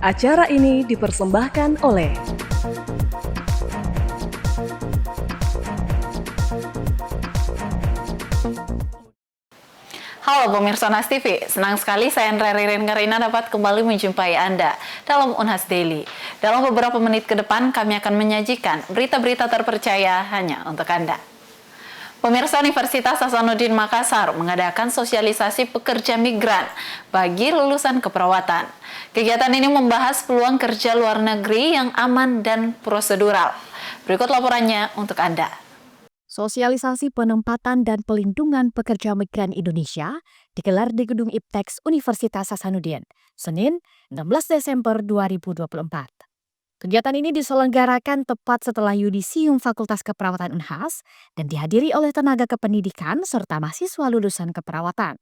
Acara ini dipersembahkan oleh Halo pemirsa Unhas TV, senang sekali saya Andrea Ririn Karina dapat kembali menjumpai Anda dalam Unhas Daily. Dalam beberapa menit ke depan kami akan menyajikan berita-berita terpercaya hanya untuk Anda. Pemirsa Universitas Hasanuddin Makassar mengadakan sosialisasi pekerja migran bagi lulusan keperawatan. Kegiatan ini membahas peluang kerja luar negeri yang aman dan prosedural. Berikut laporannya untuk Anda. Sosialisasi penempatan dan pelindungan pekerja migran Indonesia digelar di Gedung IPTEX Universitas Hasanuddin, Senin 16 Desember 2024. Kegiatan ini diselenggarakan tepat setelah yudisium Fakultas Keperawatan Unhas dan dihadiri oleh tenaga kependidikan serta mahasiswa lulusan keperawatan.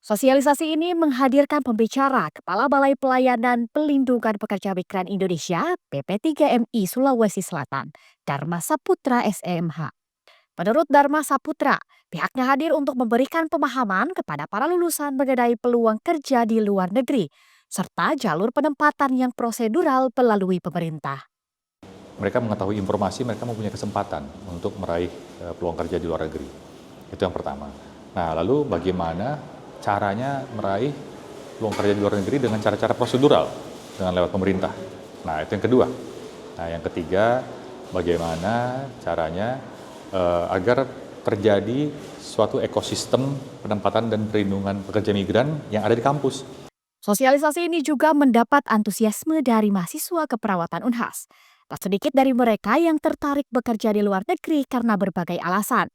Sosialisasi ini menghadirkan pembicara Kepala Balai Pelayanan Pelindungan Pekerja Migran Indonesia PP3MI Sulawesi Selatan, Dharma Saputra SEMH. Menurut Dharma Saputra, pihaknya hadir untuk memberikan pemahaman kepada para lulusan mengenai peluang kerja di luar negeri, serta jalur penempatan yang prosedural melalui pemerintah. Mereka mengetahui informasi, mereka mempunyai kesempatan untuk meraih peluang kerja di luar negeri. Itu yang pertama. Nah, lalu bagaimana caranya meraih peluang kerja di luar negeri dengan cara-cara prosedural, dengan lewat pemerintah. Nah, itu yang kedua. Nah, yang ketiga, bagaimana caranya agar terjadi suatu ekosistem penempatan dan perlindungan pekerja migran yang ada di kampus. Sosialisasi ini juga mendapat antusiasme dari mahasiswa keperawatan Unhas. Tak sedikit dari mereka yang tertarik bekerja di luar negeri karena berbagai alasan.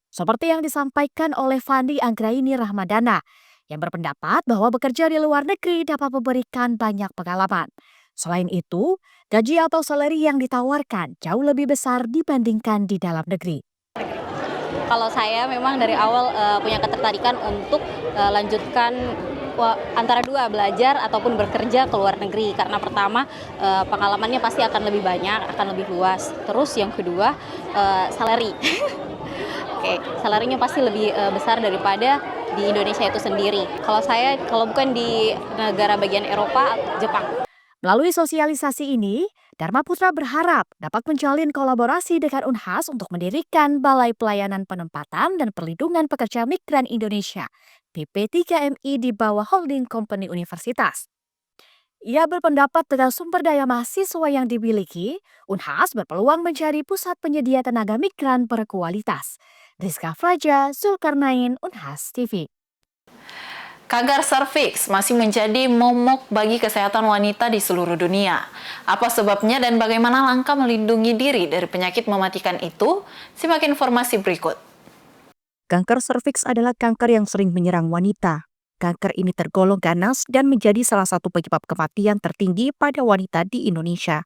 Seperti yang disampaikan oleh Fandi Anggraini Rahmadana, yang berpendapat bahwa bekerja di luar negeri dapat memberikan banyak pengalaman. Selain itu, gaji atau salary yang ditawarkan jauh lebih besar dibandingkan di dalam negeri. Kalau saya memang dari awal punya ketertarikan untuk lanjutkan antara dua, belajar ataupun bekerja ke luar negeri. Karena pertama pengalamannya pasti akan lebih banyak, akan lebih luas. Terus yang kedua salary. Oke, salarinya pasti lebih besar daripada di Indonesia itu sendiri. Kalau bukan di negara bagian Eropa, Jepang. Melalui sosialisasi ini, Dharma Putra berharap dapat menjalin kolaborasi dengan Unhas untuk mendirikan Balai Pelayanan Penempatan dan Perlindungan Pekerja Migran Indonesia, BP3MI di bawah holding company universitas. Ia berpendapat dengan sumber daya mahasiswa yang dimiliki, Unhas berpeluang menjadi pusat penyedia tenaga migran berkualitas. Rizka Fraja, Zulkarnain, Unhas TV. Kanker serviks masih menjadi momok bagi kesehatan wanita di seluruh dunia. Apa sebabnya dan bagaimana langkah melindungi diri dari penyakit mematikan itu? Simak informasi berikut. Kanker serviks adalah kanker yang sering menyerang wanita. Kanker ini tergolong ganas dan menjadi salah satu penyebab kematian tertinggi pada wanita di Indonesia.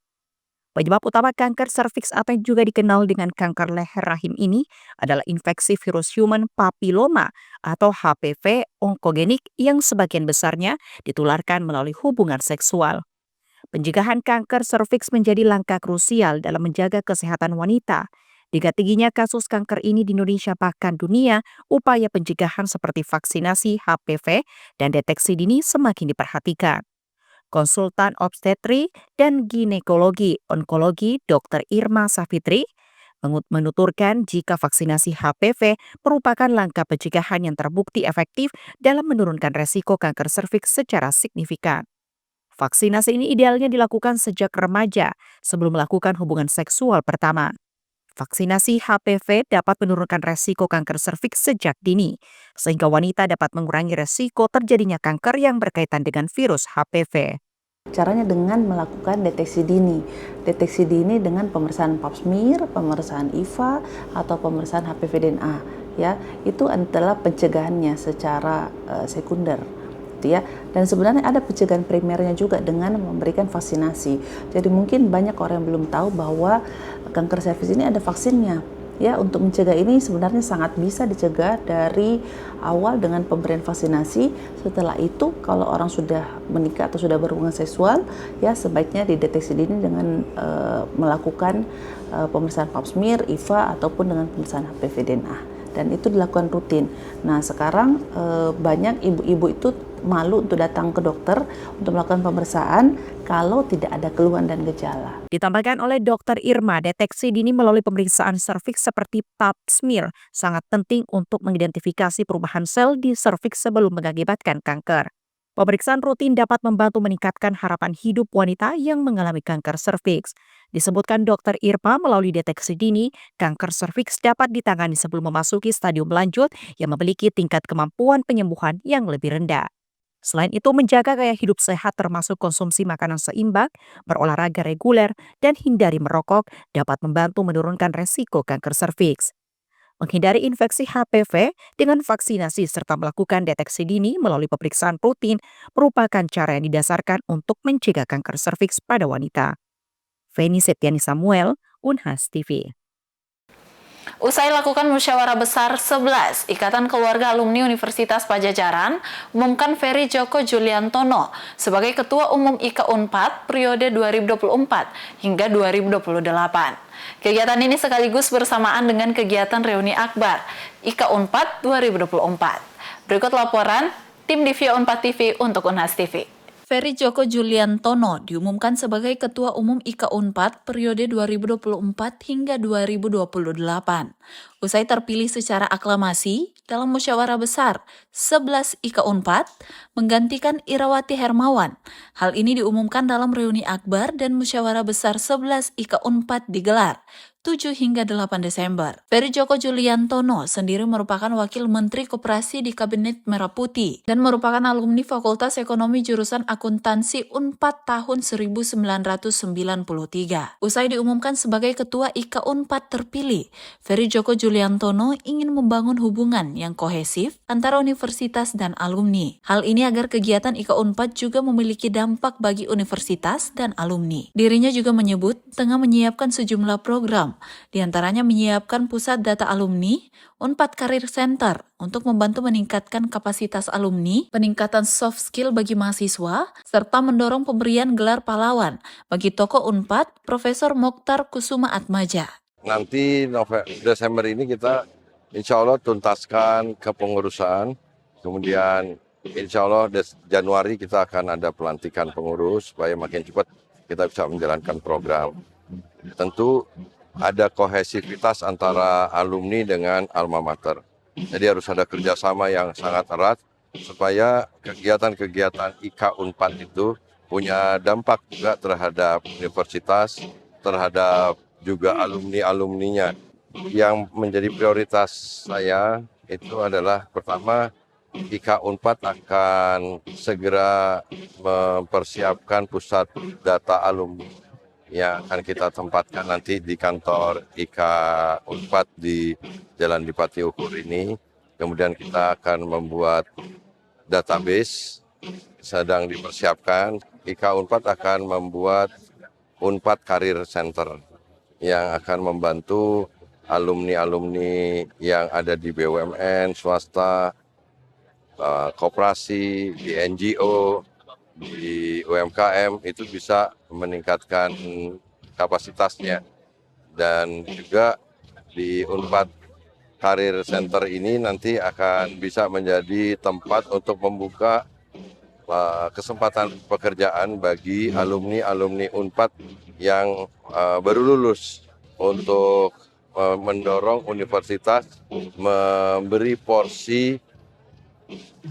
Penyebab utama kanker serviks atau yang juga dikenal dengan kanker leher rahim ini adalah infeksi virus human papilloma atau HPV onkogenik yang sebagian besarnya ditularkan melalui hubungan seksual. Pencegahan kanker serviks menjadi langkah krusial dalam menjaga kesehatan wanita. Dengan tingginya kasus kanker ini di Indonesia bahkan dunia, upaya pencegahan seperti vaksinasi HPV dan deteksi dini semakin diperhatikan. Konsultan obstetri dan ginekologi onkologi Dr. Irma Safitri menuturkan jika vaksinasi HPV merupakan langkah pencegahan yang terbukti efektif dalam menurunkan resiko kanker serviks secara signifikan. Vaksinasi ini idealnya dilakukan sejak remaja sebelum melakukan hubungan seksual pertama. Vaksinasi HPV dapat menurunkan resiko kanker serviks sejak dini, sehingga wanita dapat mengurangi resiko terjadinya kanker yang berkaitan dengan virus HPV. Caranya dengan melakukan deteksi dini. Deteksi dini dengan pemeriksaan pap smear, pemeriksaan IVA, atau pemeriksaan HPV DNA. Ya, itu adalah pencegahannya secara sekunder. Ya. Dan sebenarnya ada pencegahan primernya juga dengan memberikan vaksinasi. Jadi mungkin banyak orang yang belum tahu bahwa kanker serviks ini ada vaksinnya. Ya, untuk mencegah ini sebenarnya sangat bisa dicegah dari awal dengan pemberian vaksinasi. Setelah itu kalau orang sudah menikah atau sudah berhubungan seksual, ya sebaiknya dideteksi dini dengan melakukan pemeriksaan pap smear, IVA ataupun dengan pemeriksaan HPV DNA. Dan itu dilakukan rutin. Nah, sekarang banyak ibu-ibu itu malu untuk datang ke dokter untuk melakukan pemeriksaan kalau tidak ada keluhan dan gejala. Ditambahkan oleh Dr. Irma, deteksi dini melalui pemeriksaan serviks seperti pap smear sangat penting untuk mengidentifikasi perubahan sel di serviks sebelum mengakibatkan kanker. Pemeriksaan rutin dapat membantu meningkatkan harapan hidup wanita yang mengalami kanker serviks. Disebutkan Dr. Irma, melalui deteksi dini, kanker serviks dapat ditangani sebelum memasuki stadium lanjut yang memiliki tingkat kemampuan penyembuhan yang lebih rendah. Selain itu, menjaga gaya hidup sehat termasuk konsumsi makanan seimbang, berolahraga reguler, dan hindari merokok dapat membantu menurunkan resiko kanker serviks. Menghindari infeksi HPV dengan vaksinasi serta melakukan deteksi dini melalui pemeriksaan rutin merupakan cara yang didasarkan untuk mencegah kanker serviks pada wanita. Feni Septiani Samuel, Unhas TV. Usai lakukan musyawarah besar 11, Ikatan Keluarga Alumni Universitas Padjadjaran umumkan Ferry Djoko Juliantono sebagai Ketua Umum IKA Unpad periode 2024 hingga 2028. Kegiatan ini sekaligus bersamaan dengan kegiatan reuni akbar IKA Unpad 2024. Berikut laporan tim Divia Unpad TV untuk Unhas TV. Ferry Djoko Juliantono diumumkan sebagai Ketua Umum IKA Unpad periode 2024 hingga 2028. Usai terpilih secara aklamasi dalam musyawarah besar 11 IKA Unpad menggantikan Irawati Hermawan. Hal ini diumumkan dalam reuni akbar dan musyawarah besar 11 IKA Unpad digelar 7 hingga 8 Desember. Ferry Djoko Juliantono sendiri merupakan Wakil Menteri Koperasi di Kabinet Merah Putih dan merupakan alumni Fakultas Ekonomi jurusan Akuntansi Unpad tahun 1993. Usai diumumkan sebagai Ketua IKA Unpad terpilih, Ferry Djoko Juliantono ingin membangun hubungan yang kohesif antara universitas dan alumni. Hal ini agar kegiatan IKA Unpad juga memiliki dampak bagi universitas dan alumni. Dirinya juga menyebut tengah menyiapkan sejumlah program, di antaranya menyiapkan pusat data alumni, Unpad Career Center untuk membantu meningkatkan kapasitas alumni, peningkatan soft skill bagi mahasiswa, serta mendorong pemberian gelar pahlawan bagi tokoh Unpad Profesor Mokhtar Kusuma Atmaja. Nanti Desember ini kita insya Allah tuntaskan kepengurusan, kemudian insya Allah Januari kita akan ada pelantikan pengurus supaya makin cepat kita bisa menjalankan program. Tentu ada kohesivitas antara alumni dengan alma mater. Jadi harus ada kerjasama yang sangat erat supaya kegiatan-kegiatan IKA Unpad itu punya dampak juga terhadap universitas, terhadap juga alumni-alumninya. Yang menjadi prioritas saya itu adalah pertama, IKA Unpad akan segera mempersiapkan pusat data alumni yang akan kita tempatkan nanti di kantor IKA Unpad di Jalan Dipati Ukur ini. Kemudian kita akan membuat database, sedang dipersiapkan. IKA Unpad akan membuat Unpad Career Center yang akan membantu alumni-alumni yang ada di BUMN, swasta, koperasi, di NGO, di UMKM itu bisa meningkatkan kapasitasnya. Dan juga di Unpad Career Center ini nanti akan bisa menjadi tempat untuk membuka kesempatan pekerjaan bagi alumni-alumni Unpad yang baru lulus, untuk mendorong universitas memberi porsi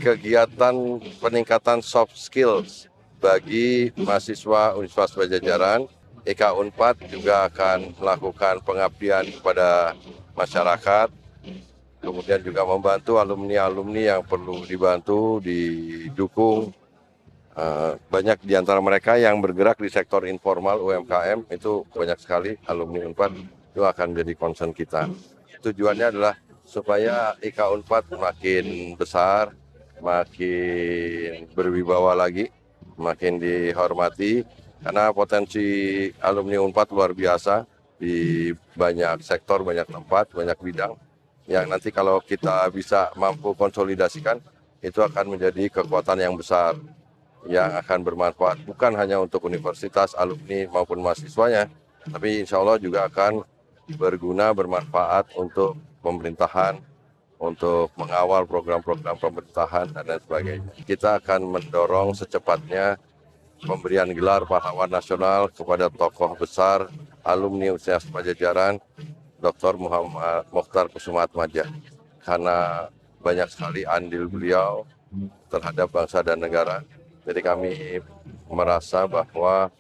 kegiatan peningkatan soft skills bagi mahasiswa Universitas Padjadjaran. IKA Unpad juga akan melakukan pengabdian kepada masyarakat, kemudian juga membantu alumni-alumni yang perlu dibantu, didukung. Banyak di antara mereka yang bergerak di sektor informal UMKM, itu banyak sekali alumni Unpad, itu akan menjadi concern kita. Tujuannya adalah supaya IKA Unpad makin besar, makin berwibawa lagi, makin dihormati, karena potensi alumni Unpad luar biasa di banyak sektor, banyak tempat, banyak bidang, yang nanti kalau kita bisa mampu konsolidasikan, itu akan menjadi kekuatan yang besar, yang akan bermanfaat bukan hanya untuk universitas, alumni maupun mahasiswanya, tapi insya Allah juga akan berguna, bermanfaat untuk pemerintahan, untuk mengawal program-program pemerintahan dan lain sebagainya. Kita akan mendorong secepatnya pemberian gelar pahlawan nasional kepada tokoh besar alumni Universitas Padjadjaran, Dr. Muhammad Mokhtar Kusumaatmadja, karena banyak sekali andil beliau terhadap bangsa dan negara. Jadi kami merasa bahwa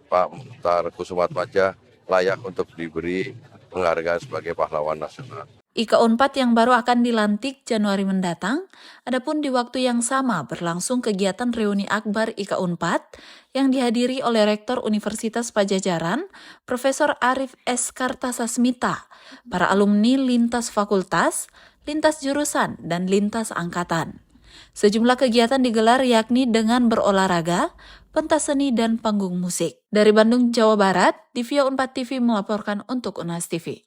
Pak Mokhtar Kusumaatmadja layak untuk diberi penghargaan sebagai pahlawan nasional. IKA Unpad yang baru akan dilantik Januari mendatang, adapun di waktu yang sama berlangsung kegiatan reuni akbar IKA Unpad yang dihadiri oleh Rektor Universitas Padjadjaran, Profesor Arif S. Kartasasmita, para alumni lintas fakultas, lintas jurusan, dan lintas angkatan. Sejumlah kegiatan digelar yakni dengan berolahraga, pentas seni, dan panggung musik. Dari Bandung, Jawa Barat, Divya Unpad TV melaporkan untuk Unas TV.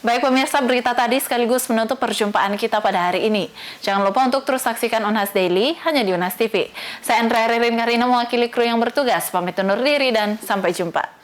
Baik pemirsa, berita tadi sekaligus menutup perjumpaan kita pada hari ini. Jangan lupa untuk terus saksikan Unas Daily hanya di Unas TV. Saya Andrea Ririn Karina mewakili kru yang bertugas, pamit undur diri dan sampai jumpa.